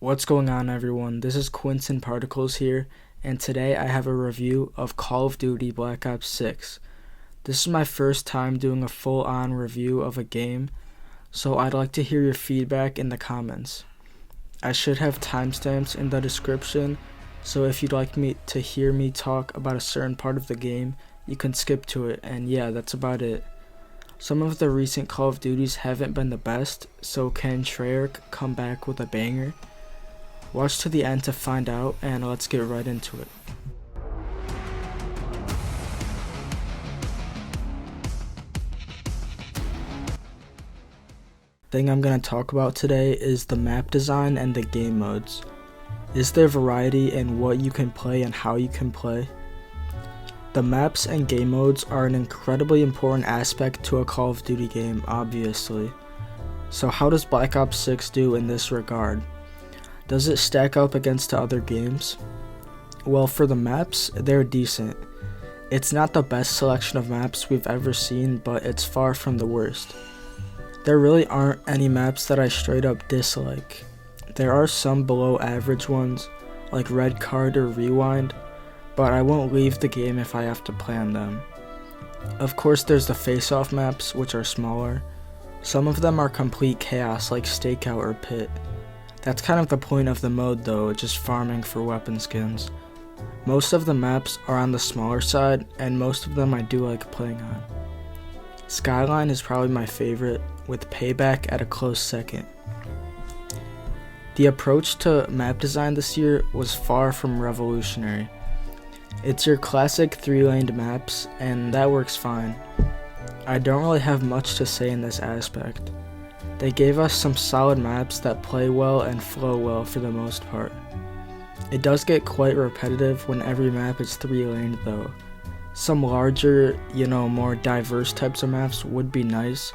What's going on, everyone? This is Quinton Particles here, and today I have a review of Call of Duty Black Ops 6. This is my first time doing a full-on review of a game, so I'd like to hear your feedback in the comments. I should have timestamps in the description, so if you'd like me to hear me talk about a certain part of the game, you can skip to it, and yeah, that's about it. Some of the recent Call of Duties haven't been the best, so can Treyarch come back with a banger? Watch to the end to find out, and let's get right into it. The thing I'm going to talk about today is the map design and the game modes. Is there variety in what you can play and how you can play? The maps and game modes are an incredibly important aspect to a Call of Duty game, obviously. So how does Black Ops 6 do in this regard? Does it stack up against other games? Well, for the maps, they're decent. It's not the best selection of maps we've ever seen, but it's far from the worst. There really aren't any maps that I straight up dislike. There are some below average ones, like Red Card or Rewind, but I won't leave the game if I have to play on them. Of course, there's the face-off maps, which are smaller. Some of them are complete chaos, like Stakeout or Pit. That's kind of the point of the mode though, just farming for weapon skins. Most of the maps are on the smaller side, and most of them I do like playing on. Skyline is probably my favorite, with Payback at a close second. The approach to map design this year was far from revolutionary. It's your classic 3-laned maps, and that works fine. I don't really have much to say in this aspect. They gave us some solid maps that play well and flow well for the most part. It does get quite repetitive when every map is 3-laned though. Some larger, more diverse types of maps would be nice,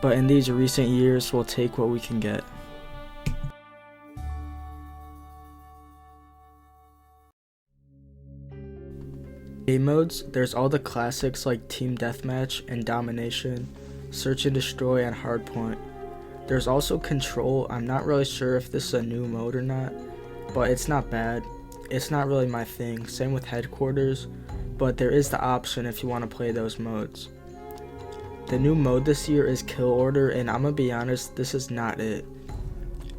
but in these recent years we'll take what we can get. Game modes, there's all the classics like Team Deathmatch and Domination, Search and Destroy, and Hardpoint. There's also Control. I'm not really sure if this is a new mode or not, but it's not bad. It's not really my thing. Same with Headquarters, but there is the option if you want to play those modes. The new mode this year is Kill Order, and I'm gonna be honest, this is not it.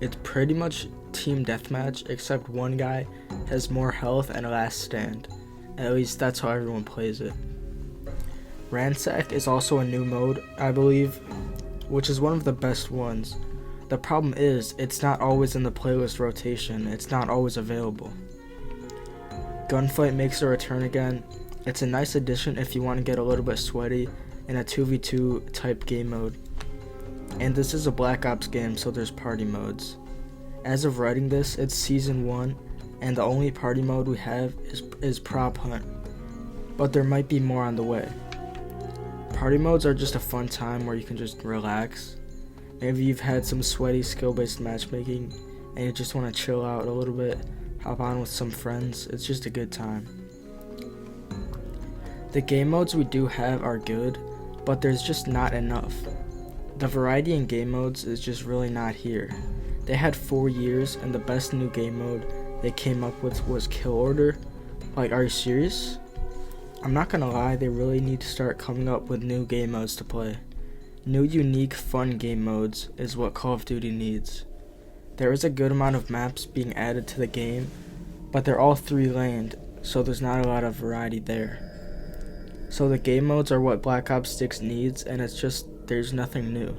It's pretty much Team Deathmatch, except one guy has more health and last stand. At least that's how everyone plays it. Ransack is also a new mode, I believe, which is one of the best ones. The problem is, it's not always in the playlist rotation, it's not always available. Gunfight makes a return again. It's a nice addition if you want to get a little bit sweaty in a 2v2 type game mode. And this is a Black Ops game, so there's party modes. As of writing this, it's Season 1, and the only party mode we have is Prop Hunt, but there might be more on the way. Party modes are just a fun time where you can just relax. Maybe you've had some sweaty skill-based matchmaking and you just want to chill out a little bit, hop on with some friends. It's just a good time. The game modes we do have are good, but there's just not enough. The variety in game modes is just really not here. They had 4 years, and the best new game mode they came up with was Kill Order. Like, are you serious? I'm not gonna lie, they really need to start coming up with new game modes to play. New, unique, fun game modes is what Call of Duty needs. There is a good amount of maps being added to the game, but they're all 3-laned, so there's not a lot of variety there. So the game modes are what Black Ops 6 needs, and it's just, there's nothing new.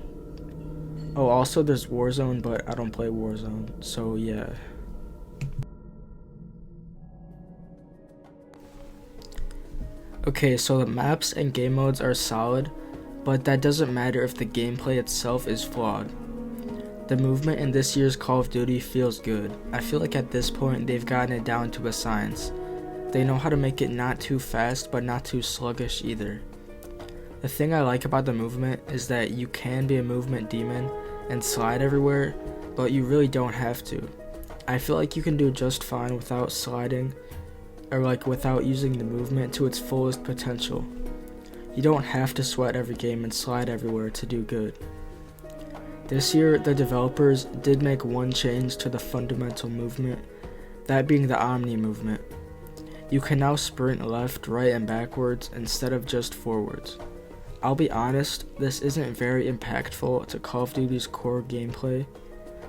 Oh, also there's Warzone, but I don't play Warzone, so yeah. Okay, so the maps and game modes are solid, but that doesn't matter if the gameplay itself is flawed. The movement in this year's Call of Duty feels good. I feel like at this point they've gotten it down to a science. They know how to make it not too fast but not too sluggish either. The thing I like about the movement is that you can be a movement demon and slide everywhere, but you really don't have to. I feel like you can do just fine without sliding, or without using the movement to its fullest potential. You don't have to sweat every game and slide everywhere to do good. This year, the developers did make one change to the fundamental movement, that being the Omni movement. You can now sprint left, right, and backwards instead of just forwards. I'll be honest, this isn't very impactful to Call of Duty's core gameplay.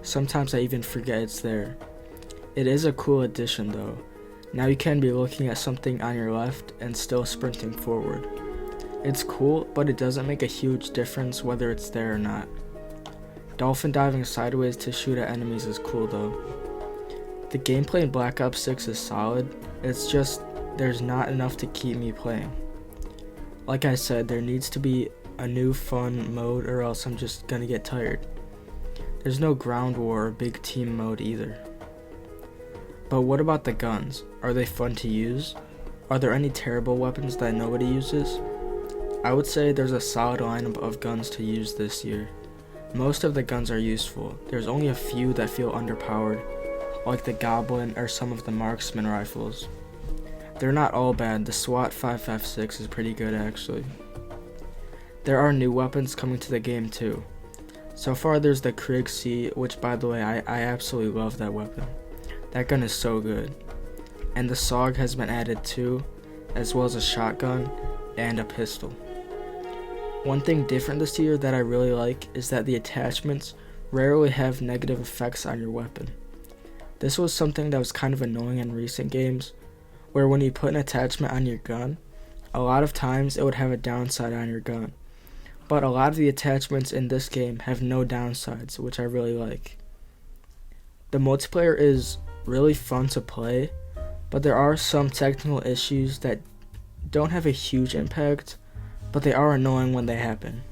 Sometimes I even forget it's there. It is a cool addition though. Now you can be looking at something on your left and still sprinting forward. It's cool, but it doesn't make a huge difference whether it's there or not. Dolphin diving sideways to shoot at enemies is cool though. The gameplay in Black Ops 6 is solid, it's just there's not enough to keep me playing. Like I said, there needs to be a new fun mode or else I'm just gonna get tired. There's no ground war or big team mode either. But what about the guns? Are they fun to use? Are there any terrible weapons that nobody uses? I would say there's a solid lineup of guns to use this year. Most of the guns are useful. There's only a few that feel underpowered, like the Goblin or some of the marksman rifles. They're not all bad. The SWAT 5.56 is pretty good actually. There are new weapons coming to the game too. So far there's the Krieg C, which by the way I absolutely love that weapon. That gun is so good. And the SOG has been added too, as well as a shotgun and a pistol. One thing different this year that I really like is that the attachments rarely have negative effects on your weapon. This was something that was kind of annoying in recent games, where when you put an attachment on your gun, a lot of times it would have a downside on your gun. But a lot of the attachments in this game have no downsides, which I really like. The multiplayer is really fun to play, but there are some technical issues that don't have a huge impact, but they are annoying when they happen.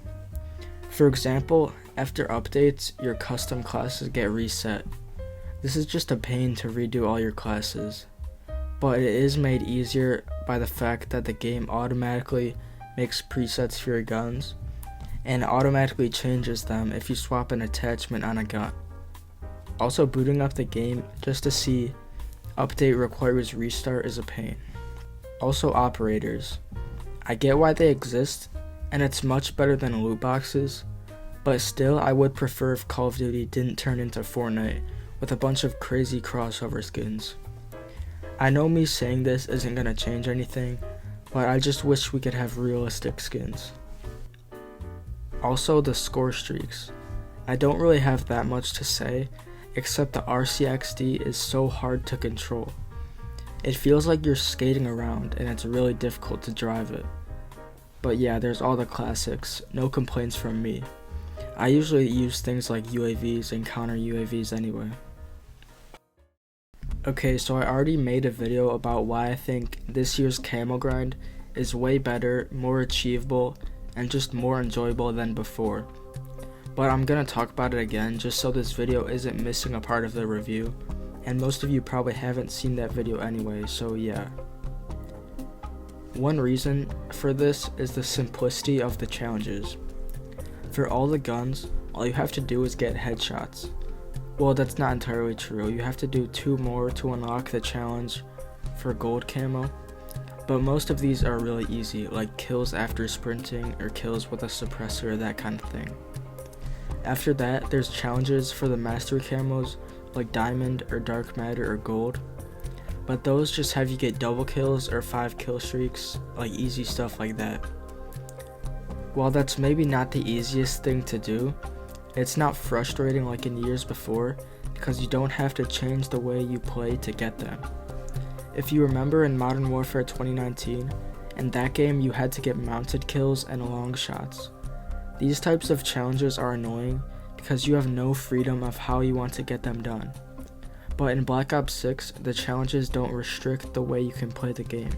For example, after updates, your custom classes get reset. This is just a pain to redo all your classes, but it is made easier by the fact that the game automatically makes presets for your guns, and automatically changes them if you swap an attachment on a gun. Also, booting up the game just to see update requires restart is a pain. Also, operators. I get why they exist, and it's much better than loot boxes, but still I would prefer if Call of Duty didn't turn into Fortnite with a bunch of crazy crossover skins. I know me saying this isn't gonna change anything, but I just wish we could have realistic skins. Also, the score streaks. I don't really have that much to say, except the RCXD is so hard to control. It feels like you're skating around and it's really difficult to drive it. But yeah, there's all the classics, no complaints from me. I usually use things like UAVs and counter UAVs anyway. Okay, so I already made a video about why I think this year's Camo grind is way better, more achievable, and just more enjoyable than before. But I'm gonna talk about it again just so this video isn't missing a part of the review, and most of you probably haven't seen that video anyway, so yeah. One reason for this is the simplicity of the challenges. For all the guns, all you have to do is get headshots. Well, that's not entirely true. You have to do 2 more to unlock the challenge for gold camo, but most of these are really easy, like kills after sprinting or kills with a suppressor, that kind of thing. After that, there's challenges for the mastery camos like diamond or dark matter or gold, but those just have you get double kills or 5 kill streaks, like easy stuff like that. While that's maybe not the easiest thing to do, it's not frustrating like in years before because you don't have to change the way you play to get them. If you remember in Modern Warfare 2019, in that game you had to get mounted kills and long shots. These types of challenges are annoying because you have no freedom of how you want to get them done. But in Black Ops 6, the challenges don't restrict the way you can play the game.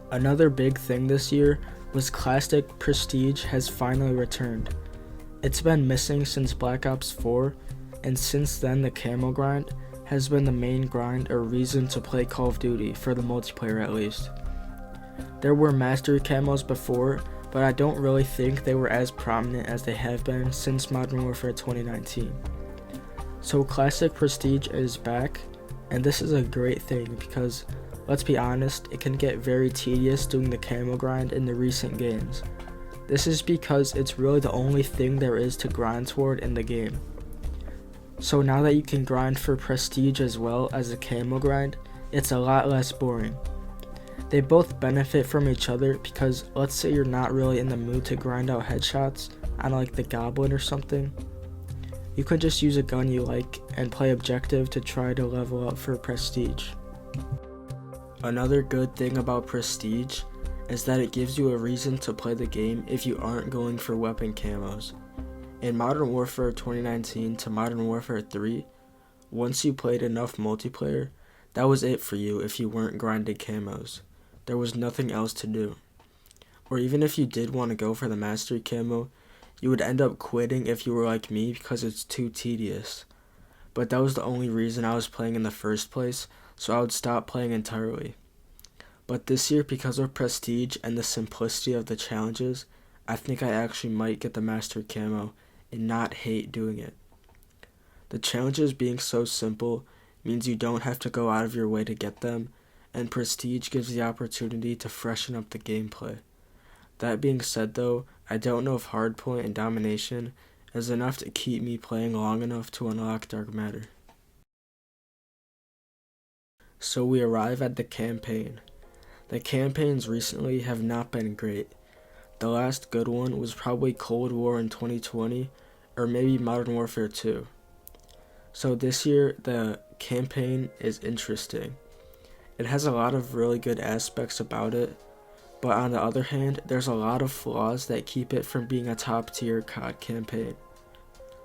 Another big thing this year was Classic Prestige has finally returned. It's been missing since Black Ops 4, and since then the Camo grind has been the main grind or reason to play Call of Duty, for the multiplayer at least. There were Mastery Camos before, but I don't really think they were as prominent as they have been since Modern Warfare 2019. So Classic Prestige is back, and this is a great thing because, let's be honest, it can get very tedious doing the Camo grind in the recent games. This is because it's really the only thing there is to grind toward in the game. So now that you can grind for prestige as well as a camo grind, it's a lot less boring. They both benefit from each other because let's say you're not really in the mood to grind out headshots on like the goblin or something. You could just use a gun you like and play objective to try to level up for prestige. Another good thing about prestige is that it gives you a reason to play the game if you aren't going for weapon camos. In Modern Warfare 2019 to Modern Warfare 3, once you played enough multiplayer, that was it for you if you weren't grinding camos. There was nothing else to do. Or even if you did want to go for the mastery camo, you would end up quitting if you were like me because it's too tedious. But that was the only reason I was playing in the first place, so I would stop playing entirely. But this year, because of prestige and the simplicity of the challenges, I think I actually might get the mastery camo and not hate doing it. The challenges being so simple means you don't have to go out of your way to get them, and prestige gives the opportunity to freshen up the gameplay. That being said though, I don't know if hardpoint and domination is enough to keep me playing long enough to unlock dark matter. So we arrive at the campaign. The campaigns recently have not been great. The last good one was probably Cold War in 2020, or maybe Modern Warfare 2. So this year, the campaign is interesting. It has a lot of really good aspects about it, but on the other hand, there's a lot of flaws that keep it from being a top-tier COD campaign.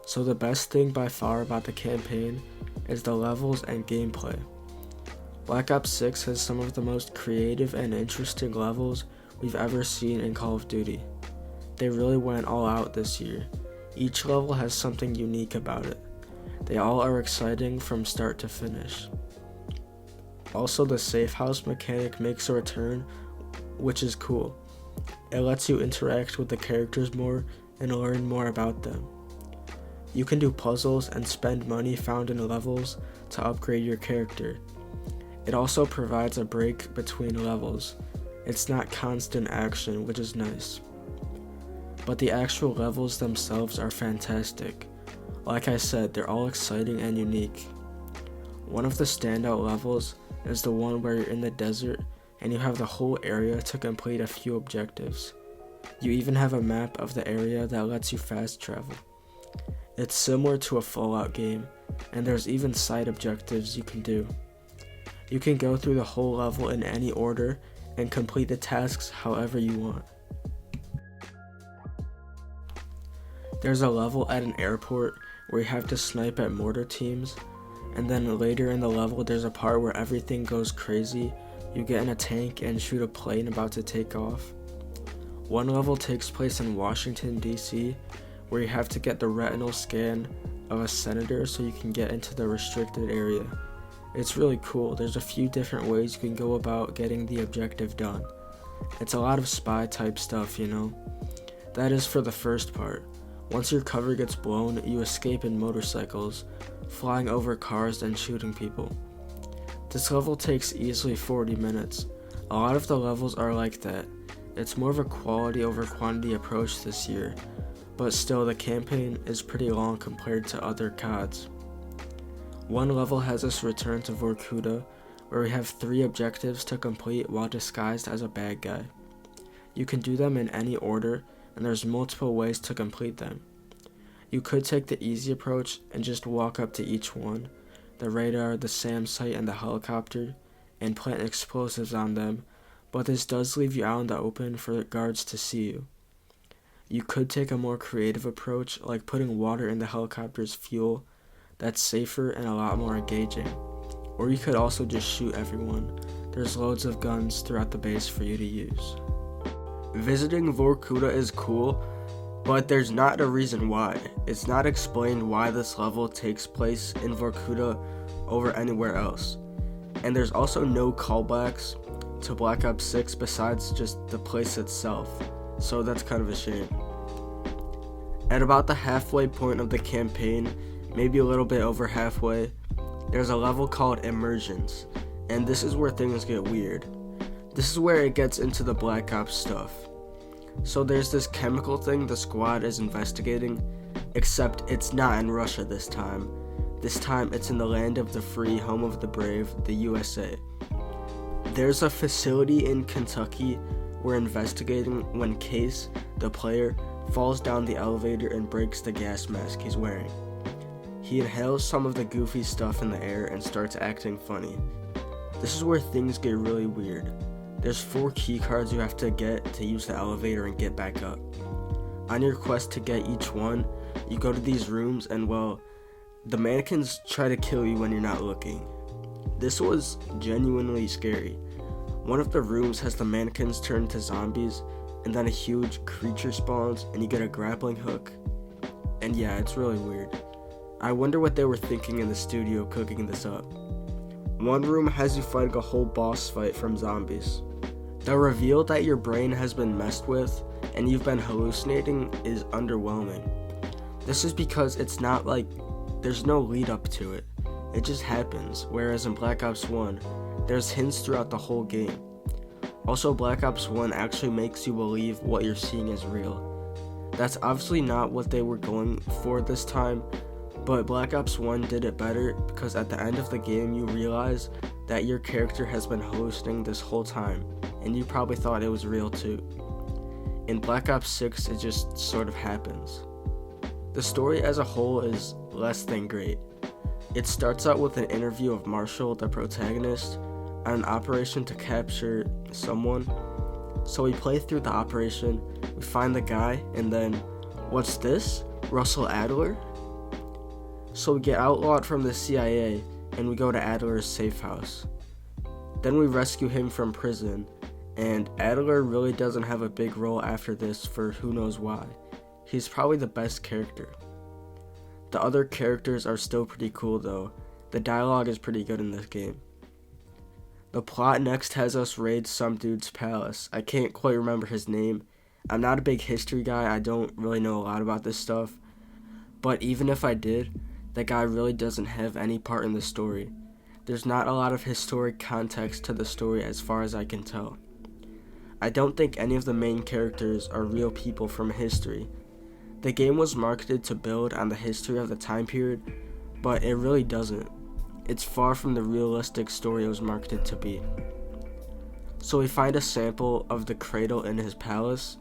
So the best thing by far about the campaign is the levels and gameplay. Black Ops 6 has some of the most creative and interesting levels we've ever seen in Call of Duty. They really went all out this year. Each level has something unique about it. They all are exciting from start to finish. Also, the safe house mechanic makes a return, which is cool. It lets you interact with the characters more and learn more about them. You can do puzzles and spend money found in levels to upgrade your character. It also provides a break between levels. It's not constant action, which is nice. But the actual levels themselves are fantastic. Like I said, they're all exciting and unique. One of the standout levels is the one where you're in the desert and you have the whole area to complete a few objectives. You even have a map of the area that lets you fast travel. It's similar to a Fallout game, and there's even side objectives you can do. You can go through the whole level in any order and complete the tasks however you want. There's a level at an airport where you have to snipe at mortar teams, and then later in the level there's a part where everything goes crazy. You get in a tank and shoot a plane about to take off. One level takes place in Washington, D.C., where you have to get the retinal scan of a senator so you can get into the restricted area. It's really cool. There's a few different ways you can go about getting the objective done. It's a lot of spy type stuff, you know. That is for the first part. Once your cover gets blown, you escape in motorcycles, flying over cars and shooting people. This level takes easily 40 minutes. A lot of the levels are like that. It's more of a quality over quantity approach this year, but still the campaign is pretty long compared to other CODs. One level has us return to Vorkuta, where we have 3 objectives to complete while disguised as a bad guy. You can do them in any order, and there's multiple ways to complete them. You could take the easy approach and just walk up to each one, the radar, the SAM site, and the helicopter, and plant explosives on them, but this does leave you out in the open for the guards to see you. You could take a more creative approach, like putting water in the helicopter's fuel. That's safer and a lot more engaging. Or you could also just shoot everyone. There's loads of guns throughout the base for you to use. Visiting Vorkuta is cool, but there's not a reason why. It's not explained why this level takes place in Vorkuta over anywhere else. And there's also no callbacks to Black Ops 6 besides just the place itself, so that's kind of a shame. At about the halfway point of the campaign, maybe a little bit over halfway, there's a level called Immersions, and this is where things get weird. This is where it gets into the Black Ops stuff. So there's this chemical thing the squad is investigating, except it's not in Russia this time. This time it's in the land of the free, home of the brave, the USA. There's a facility in Kentucky we're investigating when Case, the player, falls down the elevator and breaks the gas mask he's wearing. He inhales some of the goofy stuff in the air and starts acting funny. This is where things get really weird. There's 4 key cards you have to get to use the elevator and get back up. On your quest to get each one, you go to these rooms and, well, the mannequins try to kill you when you're not looking. This was genuinely scary. One of the rooms has the mannequins turn to zombies, and then a huge creature spawns and you get a grappling hook. And yeah, it's really weird. I wonder what they were thinking in the studio cooking this up. One room has you fighting a whole boss fight from zombies. The reveal that your brain has been messed with and you've been hallucinating is underwhelming. This is because it's not like there's no lead up to it. It just happens, whereas in Black Ops 1, there's hints throughout the whole game. Also, Black Ops 1 actually makes you believe what you're seeing is real. That's obviously not what they were going for this time, but Black Ops 1 did it better because at the end of the game you realize that your character has been hallucinating this whole time, and you probably thought it was real too. In Black Ops 6 it just sort of happens. The story as a whole is less than great. It starts out with an interview of Marshall, the protagonist, on an operation to capture someone. So we play through the operation, we find the guy, and then, what's this? Russell Adler? So we get outlawed from the CIA, and we go to Adler's safe house. Then we rescue him from prison, and Adler really doesn't have a big role after this for who knows why. He's probably the best character. The other characters are still pretty cool though. The dialogue is pretty good in this game. The plot next has us raid some dude's palace. I can't quite remember his name. I'm not a big history guy, I don't really know a lot about this stuff. But even if I did, that guy really doesn't have any part in the story. There's not a lot of historic context to the story as far as I can tell. I don't think any of the main characters are real people from history. The game was marketed to build on the history of the time period, but it really doesn't. It's far from the realistic story it was marketed to be. So we find a sample of the cradle in his palace,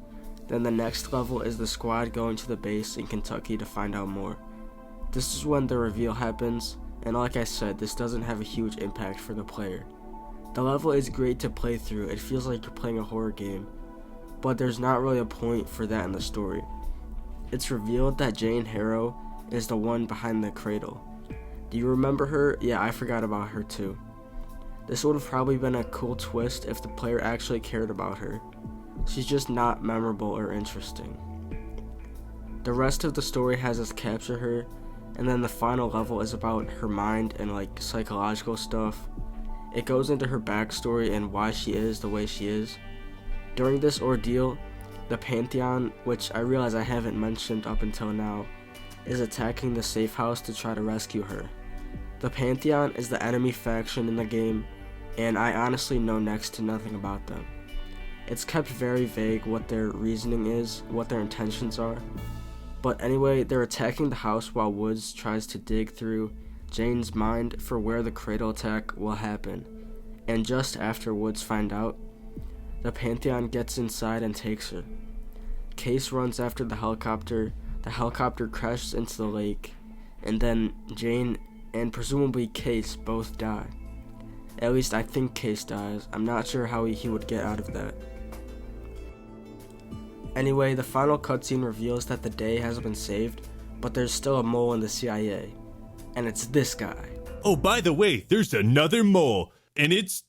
then the next level is the squad going to the base in Kentucky to find out more. This is when the reveal happens, and like I said, this doesn't have a huge impact for the player. The level is great to play through, it feels like you're playing a horror game, but there's not really a point for that in the story. It's revealed that Jane Harrow is the one behind the cradle. Do you remember her? Yeah, I forgot about her too. This would have probably been a cool twist if the player actually cared about her. She's just not memorable or interesting. The rest of the story has us capture her, and then the final level is about her mind and like psychological stuff. It goes into her backstory and why she is the way she is. During this ordeal, the Pantheon, which I realize I haven't mentioned up until now, is attacking the safe house to try to rescue her. The Pantheon is the enemy faction in the game, and I honestly know next to nothing about them. It's kept very vague what their reasoning is, what their intentions are. But anyway, they're attacking the house while Woods tries to dig through Jane's mind for where the cradle attack will happen. And just after Woods find out, the Pantheon gets inside and takes her. Case runs after the helicopter crashes into the lake, and then Jane and presumably Case both die. At least I think Case dies. I'm not sure how he would get out of that. Anyway, the final cutscene reveals that the day has been saved, but there's still a mole in the CIA, and it's this guy. Oh, by the way, there's another mole, and it's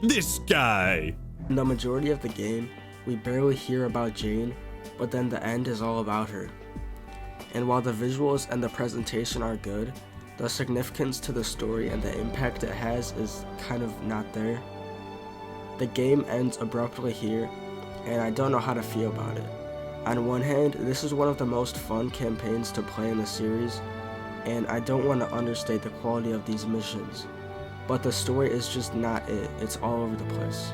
this guy. In the majority of the game, we barely hear about Jane, but then the end is all about her. And while the visuals and the presentation are good, the significance to the story and the impact it has is kind of not there. The game ends abruptly here, and I don't know how to feel about it. On one hand, this is one of the most fun campaigns to play in the series, and I don't want to understate the quality of these missions, but the story is just not it. It's all over the place.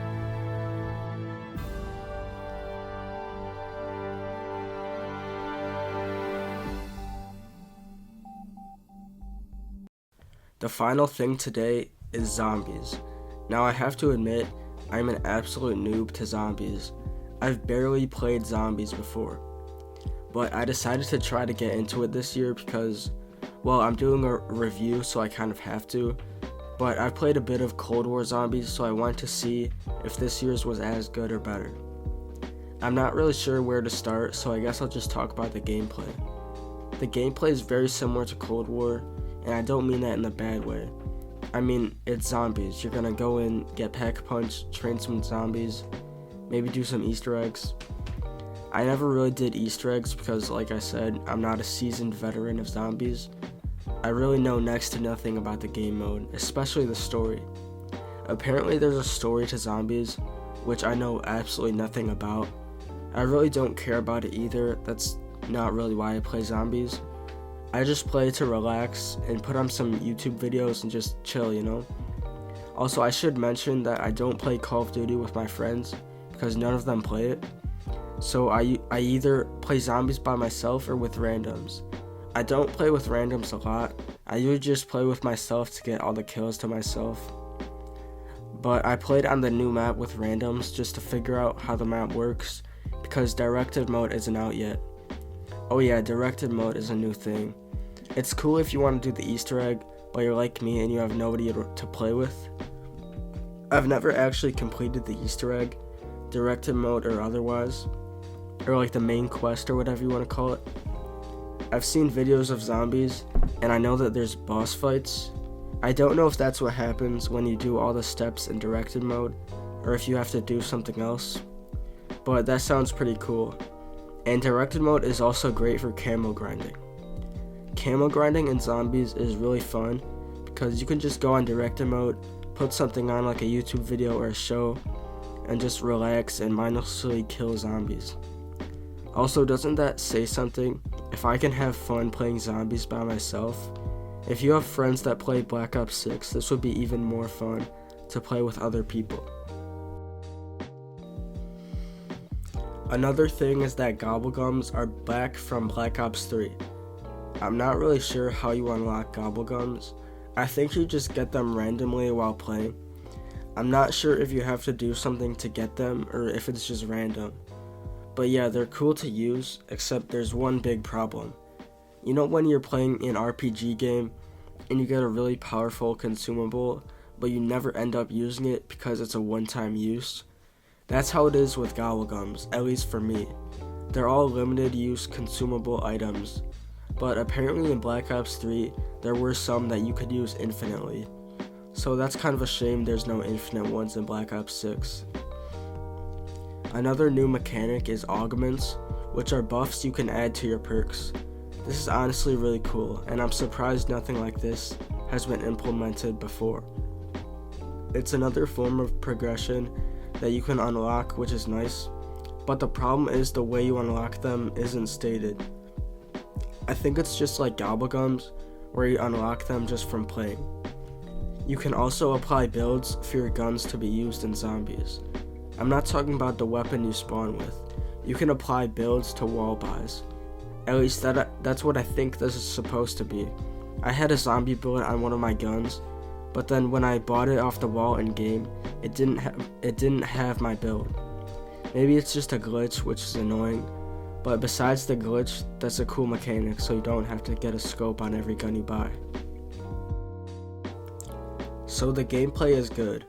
The final thing today is zombies. Now I have to admit, I'm an absolute noob to zombies. I've barely played zombies before. But I decided to try to get into it this year because, well, I'm doing a review, so I kind of have to. But I've played a bit of Cold War zombies, so I wanted to see if this year's was as good or better. I'm not really sure where to start, so I guess I'll just talk about the gameplay. The gameplay is very similar to Cold War, and I don't mean that in a bad way. I mean, it's zombies. You're gonna go in, get pack-a-punch, train some zombies, maybe do some Easter eggs. I never really did Easter eggs because, like I said, I'm not a seasoned veteran of zombies. I really know next to nothing about the game mode, especially the story. Apparently there's a story to zombies, which I know absolutely nothing about. I really don't care about it either. That's not really why I play zombies. I just play to relax and put on some YouTube videos and just chill, you know? Also, I should mention that I don't play Call of Duty with my friends because none of them play it. So I either play zombies by myself or with randoms. I don't play with randoms a lot. I usually just play with myself to get all the kills to myself. But I played on the new map with randoms just to figure out how the map works because directed mode isn't out yet. Oh yeah, directed mode is a new thing. It's cool if you want to do the Easter egg, but you're like me and you have nobody to play with. I've never actually completed the Easter egg, directed mode or otherwise, or like the main quest or whatever you want to call it. I've seen videos of zombies, and I know that there's boss fights. I don't know if that's what happens when you do all the steps in directed mode, or if you have to do something else, but that sounds pretty cool. And directed mode is also great for camo grinding. Camo grinding in zombies is really fun because you can just go on directed mode, put something on like a YouTube video or a show, and just relax and mindlessly kill zombies. Also, doesn't that say something? If I can have fun playing zombies by myself, if you have friends that play Black Ops 6, this would be even more fun to play with other people. Another thing is that gobblegums are back from Black Ops 3. I'm not really sure how you unlock gobblegums. I think you just get them randomly while playing. I'm not sure if you have to do something to get them or if it's just random. But yeah, they're cool to use, except there's one big problem. You know when you're playing an RPG game and you get a really powerful consumable, but you never end up using it because it's a one-time use? That's how it is with gobblegums, at least for me. They're all limited use consumable items, but apparently in Black Ops 3, there were some that you could use infinitely. So that's kind of a shame there's no infinite ones in Black Ops 6. Another new mechanic is augments, which are buffs you can add to your perks. This is honestly really cool, and I'm surprised nothing like this has been implemented before. It's another form of progression that you can unlock, which is nice, but the problem is the way you unlock them isn't stated. I think it's just like gobblegums, where you unlock them just from playing. You can also apply builds for your guns to be used in zombies. I'm not talking about the weapon you spawn with. You can apply builds to wall buys. At least that's what I think this is supposed to be. I had a zombie bullet on one of my guns, but then when I bought it off the wall in game, it didn't have my build. Maybe it's just a glitch, which is annoying, but besides the glitch, that's a cool mechanic so you don't have to get a scope on every gun you buy. So the gameplay is good.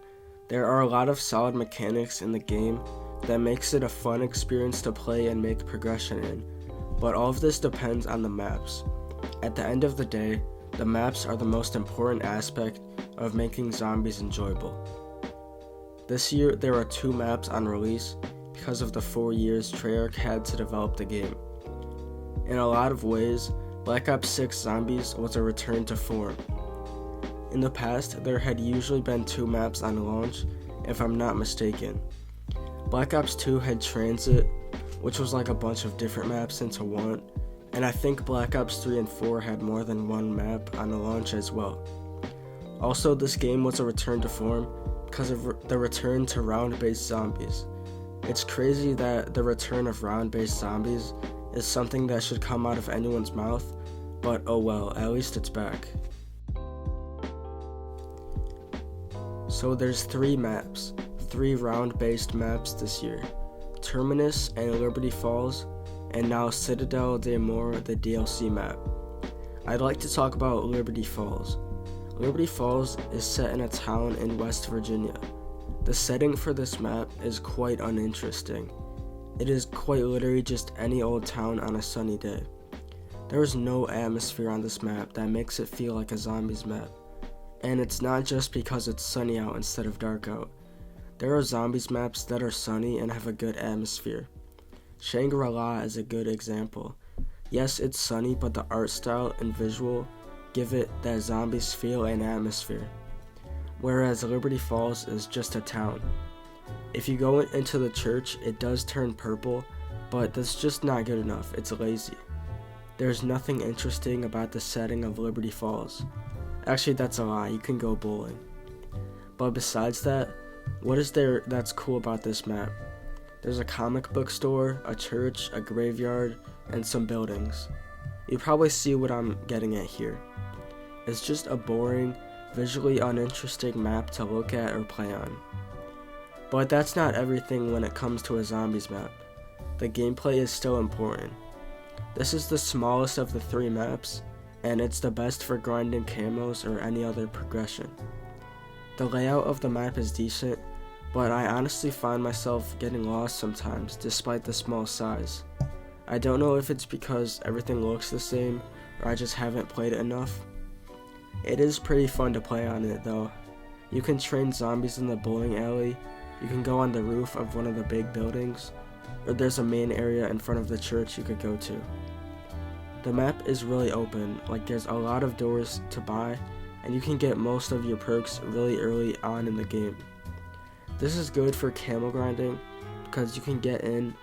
There are a lot of solid mechanics in the game that makes it a fun experience to play and make progression in, but all of this depends on the maps. At the end of the day, the maps are the most important aspect of making zombies enjoyable. This year, there are 2 maps on release because of the 4 years Treyarch had to develop the game. In a lot of ways, Black Ops 6 Zombies was a return to form. In the past, there had usually been 2 maps on launch, if I'm not mistaken. Black Ops 2 had Transit, which was like a bunch of different maps into one, and I think Black Ops 3 and 4 had more than one map on the launch as well. Also, this game was a return to form because of the return to round-based zombies. It's crazy that the return of round-based zombies is something that should come out of anyone's mouth, but oh well, at least it's back. So there's 3 maps, 3 round-based maps this year. Terminus and Liberty Falls, and now Citadelle Des Morte, the DLC map. I'd like to talk about Liberty Falls. Liberty Falls is set in a town in West Virginia. The setting for this map is quite uninteresting. It is quite literally just any old town on a sunny day. There is no atmosphere on this map that makes it feel like a zombies map. And it's not just because it's sunny out instead of dark out. There are zombies maps that are sunny and have a good atmosphere. Shangri-La is a good example. Yes, it's sunny, but the art style and visual give it that zombies feel and atmosphere. Whereas Liberty Falls is just a town. If you go into the church, it does turn purple, but that's just not good enough. It's lazy. There's nothing interesting about the setting of Liberty Falls. Actually, that's a lie. You can go bowling. But besides that, what is there that's cool about this map? There's a comic book store, a church, a graveyard, and some buildings. You probably see what I'm getting at here. It's just a boring, visually uninteresting map to look at or play on. But that's not everything when it comes to a zombies map. The gameplay is still important. This is the smallest of the 3 maps, and it's the best for grinding camos or any other progression. The layout of the map is decent, but I honestly find myself getting lost sometimes despite the small size. I don't know if it's because everything looks the same or I just haven't played it enough. It is pretty fun to play on it though. You can train zombies in the bowling alley, you can go on the roof of one of the big buildings, or there's a main area in front of the church you could go to. The map is really open, like there's a lot of doors to buy, and you can get most of your perks really early on in the game. This is good for camo grinding because you can get in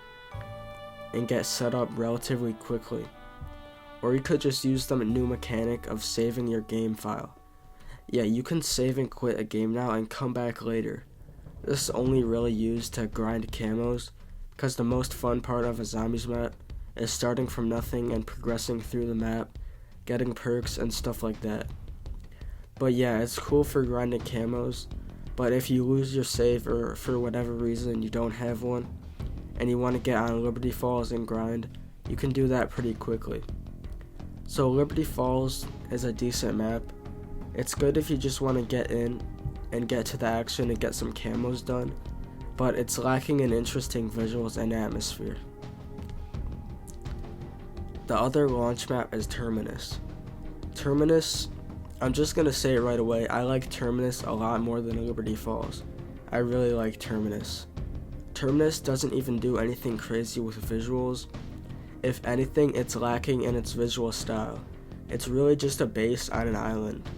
and get set up relatively quickly. Or you could just use the new mechanic of saving your game file. Yeah, you can save and quit a game now and come back later. This is only really used to grind camos because the most fun part of a zombies map is starting from nothing and progressing through the map, getting perks and stuff like that. But yeah, it's cool for grinding camos, but if you lose your save or for whatever reason you don't have one, and you want to get on Liberty Falls and grind, you can do that pretty quickly. So Liberty Falls is a decent map. It's good if you just want to get in and get to the action and get some camos done, but it's lacking in interesting visuals and atmosphere. The other launch map is Terminus. Terminus, I'm just going to say it right away, I like Terminus a lot more than Liberty Falls. I really like Terminus. Terminus doesn't even do anything crazy with visuals. If anything, it's lacking in its visual style. It's really just a base on an island.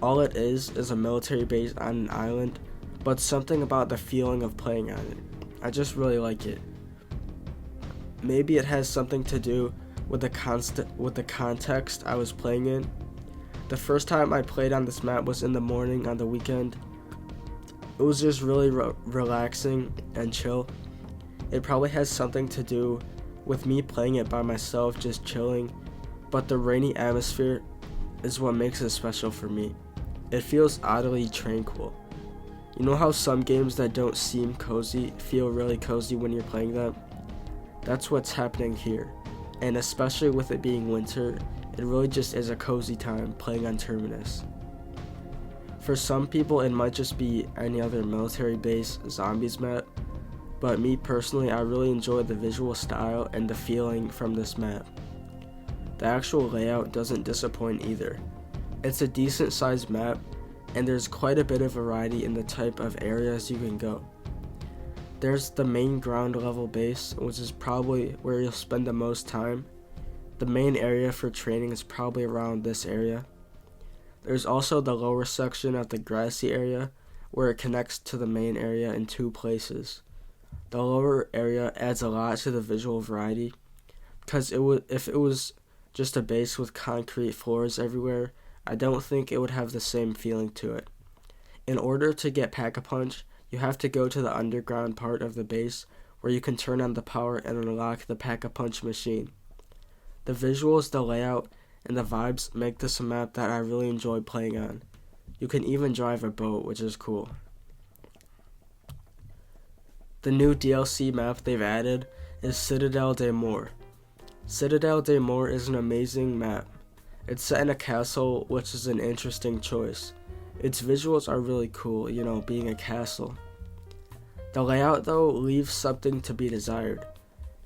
All it is a military base on an island, but something about the feeling of playing on it. I just really like it. Maybe it has something to do with the context I was playing in. The first time I played on this map was in the morning on the weekend. It was just really relaxing and chill. It probably has something to do with me playing it by myself, just chilling, but the rainy atmosphere is what makes it special for me. It feels oddly tranquil. You know how some games that don't seem cozy feel really cozy when you're playing them? That's what's happening here. And especially with it being winter, it really just is a cozy time playing on Terminus. For some people, it might just be any other military base zombies map, but me personally, I really enjoy the visual style and the feeling from this map. The actual layout doesn't disappoint either. It's a decent sized map, and there's quite a bit of variety in the type of areas you can go. There's the main ground level base, which is probably where you'll spend the most time. The main area for training is probably around this area. There's also the lower section of the grassy area, where it connects to the main area in 2 places. The lower area adds a lot to the visual variety, because if it was just a base with concrete floors everywhere, I don't think it would have the same feeling to it. In order to get Pack-a-Punch, you have to go to the underground part of the base where you can turn on the power and unlock the Pack-a-Punch machine. The visuals, the layout, and the vibes make this a map that I really enjoy playing on. You can even drive a boat, which is cool. The new DLC map they've added is Citadelle Des Morte. Citadelle Des Morte is an amazing map. It's set in a castle, which is an interesting choice. Its visuals are really cool, being a castle. The layout, though, leaves something to be desired.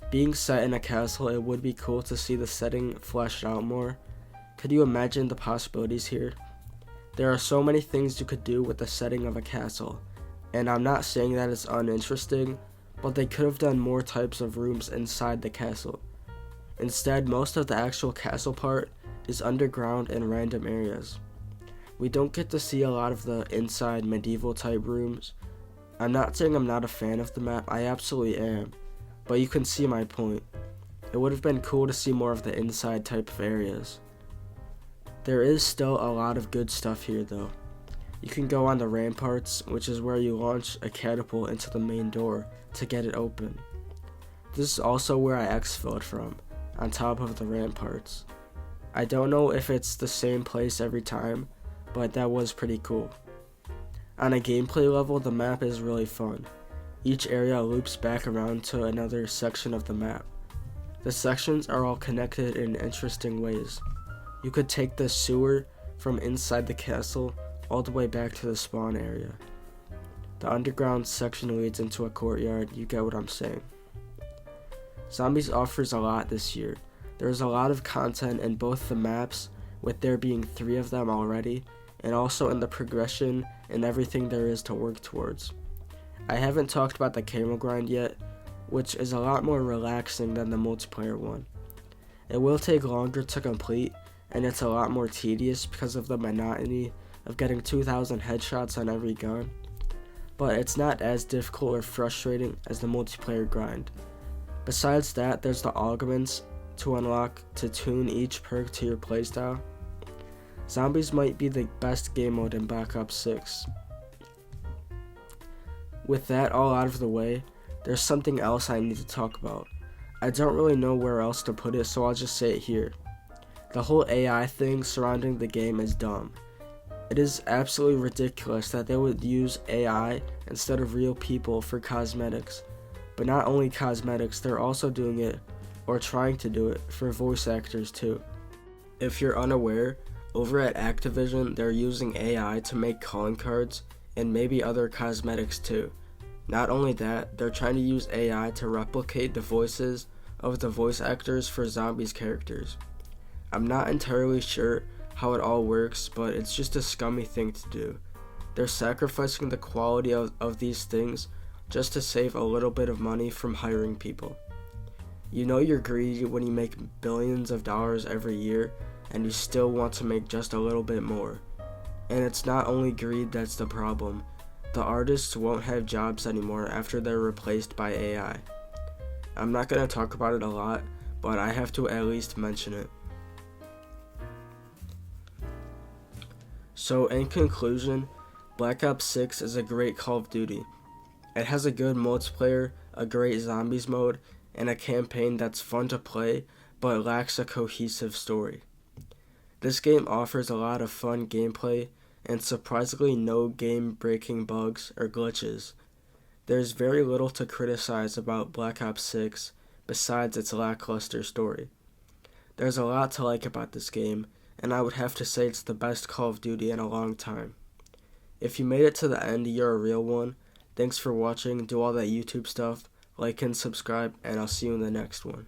Being set in a castle, it would be cool to see the setting fleshed out more. Could you imagine the possibilities here? There are so many things you could do with the setting of a castle, and I'm not saying that it's uninteresting, but they could have done more types of rooms inside the castle. Instead, most of the actual castle part is underground in random areas. We don't get to see a lot of the inside medieval type rooms. I'm not saying I'm not a fan of the map, I absolutely am, but you can see my point. It would have been cool to see more of the inside type of areas. There is still a lot of good stuff here though. You can go on the ramparts, which is where you launch a catapult into the main door to get it open. This is also where I exfilled from, on top of the ramparts. I don't know if it's the same place every time, but that was pretty cool. On a gameplay level, the map is really fun. Each area loops back around to another section of the map. The sections are all connected in interesting ways. You could take the sewer from inside the castle all the way back to the spawn area. The underground section leads into a courtyard, you get what I'm saying. Zombies offers a lot this year. There's a lot of content in both the maps, with there being 3 of them already, and also in the progression and everything there is to work towards. I haven't talked about the Camo grind yet, which is a lot more relaxing than the multiplayer one. It will take longer to complete, and it's a lot more tedious because of the monotony of getting 2,000 headshots on every gun, but it's not as difficult or frustrating as the multiplayer grind. Besides that, there's the augments to unlock to tune each perk to your playstyle. Zombies might be the best game mode in Black Ops 6. With that all out of the way, there's something else I need to talk about. I don't really know where else to put it, so I'll just say it here. The whole AI thing surrounding the game is dumb. It is absolutely ridiculous that they would use AI instead of real people for cosmetics. But not only cosmetics, they're also doing it, or trying to do it, for voice actors too. If you're unaware, over at Activision, they're using AI to make calling cards and maybe other cosmetics too. Not only that, they're trying to use AI to replicate the voices of the voice actors for zombies characters. I'm not entirely sure how it all works, but it's just a scummy thing to do. They're sacrificing the quality of these things just to save a little bit of money from hiring people. You know you're greedy when you make billions of dollars every year and you still want to make just a little bit more. And it's not only greed that's the problem. The artists won't have jobs anymore after they're replaced by AI. I'm not going to talk about it a lot, but I have to at least mention it. So in conclusion, Black Ops 6 is a great Call of Duty. It has a good multiplayer, a great zombies mode, and a campaign that's fun to play, but lacks a cohesive story. This game offers a lot of fun gameplay, and surprisingly no game-breaking bugs or glitches. There's very little to criticize about Black Ops 6 besides its lackluster story. There's a lot to like about this game, and I would have to say it's the best Call of Duty in a long time. If you made it to the end, you're a real one. Thanks for watching, do all that YouTube stuff, like and subscribe, and I'll see you in the next one.